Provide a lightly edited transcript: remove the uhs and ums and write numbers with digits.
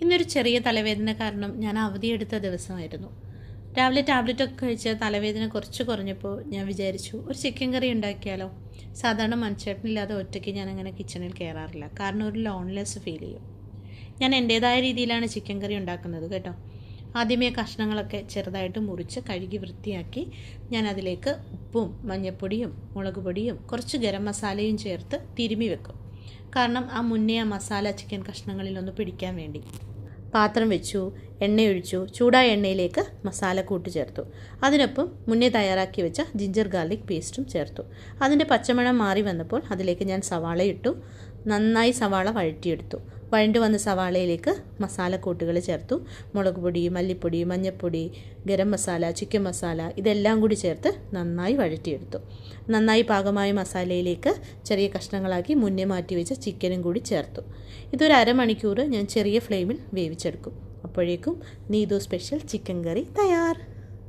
ഇന്നൊരു ചെറിയ തലവേദന കാരണം ഞാൻ അവധിയെടുത്ത ദിവസമായിരുന്നു. രാവിലെ ടാബ്ലറ്റൊക്കെ കഴിച്ച് തലവേദന കുറച്ച് കുറഞ്ഞപ്പോൾ ഞാൻ വിചാരിച്ചു ഒരു ചിക്കൻ കറി ഉണ്ടാക്കിയാലോ. സാധാരണ മൺചേട്ടനില്ലാതെ ഒറ്റയ്ക്ക് ഞാൻ അങ്ങനെ കിച്ചണിൽ കയറാറില്ല, കാരണം ഒരു ലോൺലെസ് ഫീൽ ചെയ്യും. ഞാൻ എൻ്റേതായ രീതിയിലാണ് ചിക്കൻ കറി ഉണ്ടാക്കുന്നത് കേട്ടോ. ആദ്യമേ കഷ്ണങ്ങളൊക്കെ ചെറുതായിട്ട് മുറിച്ച് കഴുകി വൃത്തിയാക്കി ഞാൻ അതിലേക്ക് ഉപ്പും മഞ്ഞൾപ്പൊടിയും മുളക് പൊടിയും കുറച്ച് ഗരം മസാലയും ചേർത്ത് തിരുമ്മി വെക്കും. കാരണം ആ മുന്നേ ആ മസാല ചിക്കൻ കഷ്ണങ്ങളിലൊന്ന് പിടിക്കാൻ വേണ്ടി. പാത്രം വെച്ചു, എണ്ണയൊഴിച്ചു. ചൂടായ എണ്ണയിലേക്ക് മസാലക്കൂട്ട് ചേർത്തു. അതിനൊപ്പം മുന്നേ തയ്യാറാക്കി വെച്ച ജിഞ്ചർ ഗാർലിക് പേസ്റ്റും ചേർത്തു. അതിൻ്റെ പച്ചമണം മാറി വന്നപ്പോൾ അതിലേക്ക് ഞാൻ സവാള ഇട്ടു. നന്നായി സവാള വഴറ്റിയെടുത്തു. വഴണ്ടു വന്ന സവാളയിലേക്ക് മസാലക്കൂട്ടുകൾ ചേർത്തു. മുളക് പൊടി, മല്ലിപ്പൊടി, മഞ്ഞൾപ്പൊടി, ഗരം മസാല, ചിക്കൻ മസാല ഇതെല്ലാം കൂടി ചേർത്ത് നന്നായി വഴറ്റിയെടുത്തു. നന്നായി പാകമായ മസാലയിലേക്ക് ചെറിയ കഷ്ണങ്ങളാക്കി മുന്നേ മാറ്റി വെച്ച ചിക്കനും കൂടി ചേർത്തു. ഇതൊരു അരമണിക്കൂർ ഞാൻ ചെറിയ ഫ്ലെയിമിൽ വേവിച്ചെടുക്കും. അപ്പോഴേക്കും നീതു സ്പെഷ്യൽ ചിക്കൻ കറി തയ്യാർ.